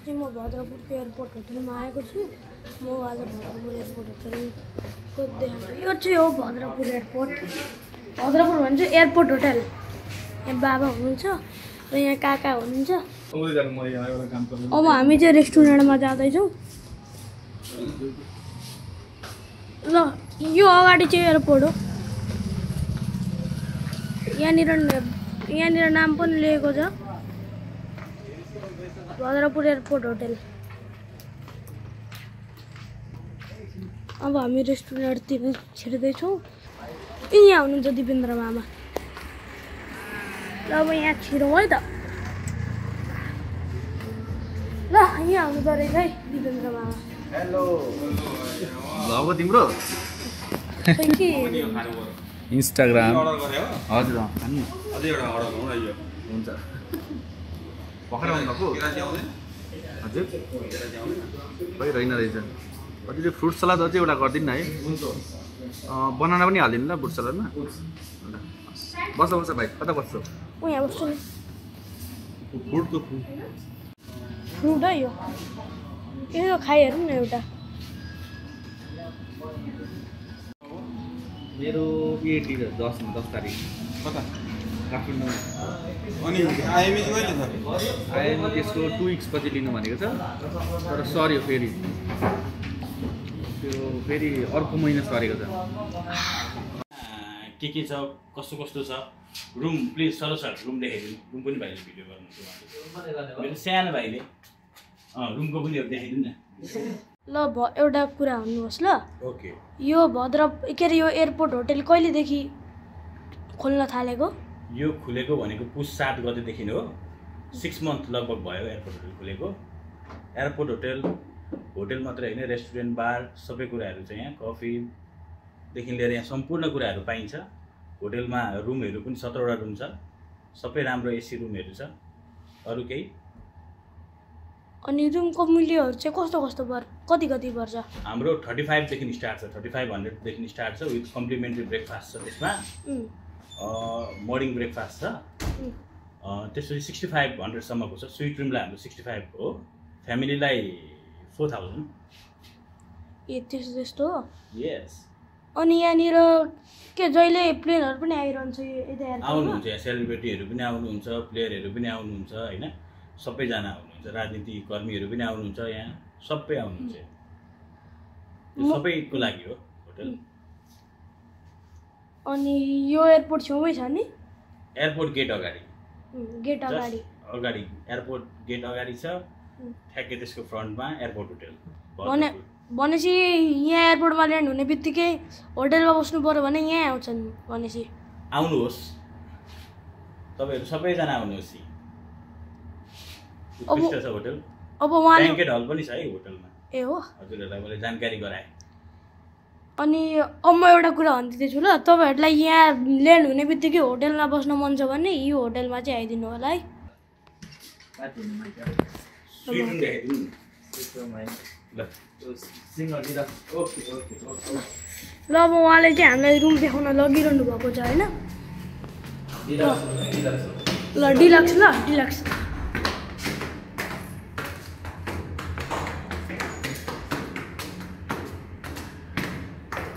चाहिँ म भद्रपुरको एयरपोर्ट होटलमा आएको छु। म आज भद्रपुर एयरपोर्ट होटलको देखाउँछु। यो चाहिँ हो भद्रपुर एयरपोर्ट। भद्रपुर भन्छ एयरपोर्ट होटल। यहाँ बाबा हुनुहुन्छ र यहाँ काका हुनुहुन्छ। अब हामी चाहिँ रेस्टुरेन्टमा जाँदैछौँ। ल यो अगाडि चाहिँ एयरपोर्ट हो। यहाँनिर नाम पनि लेखेको छ भद्रपुर एयरपोर्ट होटल। अब हामी रेस्टुरेन्टतिर छिर्दैछौँ। यहाँ हुनुहुन्छ दिपेन्द्र मामा। ल अब यहाँ छिरौँ है त। ल यहाँ आउनु रहेछ है दिपेन्द्र मामा। हेलो भगो तिम्रो इन्स्टाग्राम हजुर अझै एउटा अर्डर गरौँ न यो हुन्छ भर्खर आउनु भएको हजुर खै रहेन रहेछ कति चाहिँ फ्रुट सलाद अझै एउटा गरिदिनु न है बनाना पनि हालिदिनु ल फ्रुट सलादमा बस्छ बस्छ भाइ कता बस्छौ यहाँ बस्छु नि फ्रुटको फ्रुट है यो यसो खाइहेरौँ न एउटा मेरो पिएटी 10 तारिक कता काठमाडौँ अनि आइएमए चाहिँ कहिले छ आइएमए त्यसको 2 विक्स पछि लिनु भनेको छ तर सर्यो फेरि त्यो फेरि अर्को महिना सरेको छ के छ कस्तो कस्तो छ रुम प्लिज सर रुम देखाइदिनु रुम पनि भाइले भिडियो गर्नुहुन्छ मेरो सानो भाइले रुमको पनि देखाइदिनु न ल एउटा कुरा भन्नुहोस् ल ओके यो के अरे यो एयरपोर्ट होटल कहिलेदेखि खोल्न थालेको यो खुलेको भनेको पुस 7 गतेदेखि हो 6 मन्थ लगभग भयो एयरपोर्ट होटल खुलेको एयरपोर्ट होटल मात्रै होइन रेस्टुरेन्ट बार सबै कुराहरू चाहिँ यहाँ कफीदेखि लिएर यहाँ सम्पूर्ण कुराहरू पाइन्छ होटलमा रुमहरू पनि 17 वटा रुम छ सबै राम्रो एसी रुमहरू छ अरू केही अनि रुमको मूल्यहरू चाहिँ कस्तो कति पर्छ हाम्रो 35 देखि स्टार्ट छ 3500 देखि स्टार्ट छ विथ कम्प्लिमेन्ट्री ब्रेकफास्ट छ त्यसमा मर्निङ ब्रेकफास्ट छ त्यसपछि 6500 सम्मको छ स्विट रुमलाई हाम्रो 65 हो फ्यामिलीलाई 4000 ए त्यस्तो हो यस अनि यहाँनिर के जहिले प्लेनहरू पनि आइरहन्छ आउनुहुन्छ यहाँ सेलिब्रेटीहरू पनि आउनुहुन्छ प्लेयरहरू पनि आउनुहुन्छ होइन सबैजना आउनुहुन्छ राजनीतिक कर्मीहरू पनि आउनुहुन्छ यहाँ सबै आउनुहुन्छ सबैको लागि हो होटल अनि यो एयरपोर्ट छेउमै छ नि एयरपोर्ट गेट अगाडि एयरपोर्ट गेट अगाडि छ ठ्याक्कै त्यसको फ्रन्टमा एयरपोर्ट होटल भनेपछि यहाँ एयरपोर्टमा ल्यान्ड हुने बित्तिकै होटलमा बस्नु पर्यो भने यहाँ आउँछन् भनेपछि आउनुहोस् तपाईँहरू सबैजना आउनुहोस् होटल अब उहाँले ब्याङ्केट हल पनि छ है होटलमा ए हो हजुरहरूलाई मैले जानकारी गराएँ अनि अब म एउटा कुरा भन्दैछु ल तपाईँहरूलाई यहाँ ल्यान्ड हुने बित्तिकै होटलमा बस्न मन छ भने यो होटलमा चाहिँ आइदिनु होला है ल अब उहाँले चाहिँ हामीलाई रुम देखाउन लगिरहनु भएको छ होइन ल डिलक्स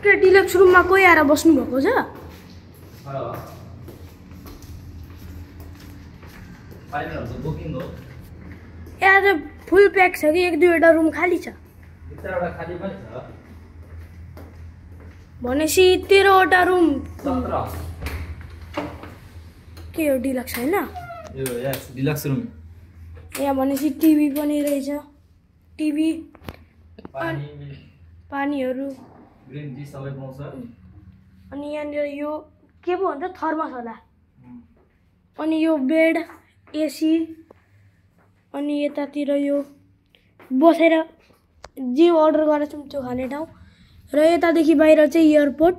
के डिलक्स रुममा कोही आएर बस्नु भएको छ यहाँ चाहिँ फुल प्याक छ कि 1-2वटा रुम खाली छ भनेपछि 13वटा रुम के हो डिलक्स होइन डिलक्स रुम यहाँ भनेपछि टिभी पनि रहेछ टिभी पानीहरू ग्रिन टी सबै पाउँछ अनि यहाँनिर यो के पो भन्छ थर्मस होला अनि यो बेड एसी अनि यतातिर यो बसेर जे अर्डर गरेको छौँ त्यो खाने ठाउँ र यतादेखि बाहिर चाहिँ एयरपोर्ट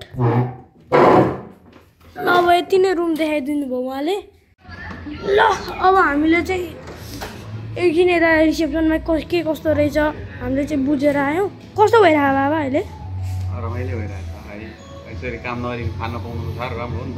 ल अब यति नै रुम देखाइदिनु भयो उहाँले ल अब हामीले चाहिँ एकछिन यता रिसेप्सनमा के कस्तो रहेछ हामीले चाहिँ बुझेर आयौँ कस्तो भइरहेको बाबा अहिले रमाइलो भइरहेको छ यसरी काम नगरी खान पाउनु साह्रो राम्रो हो नि त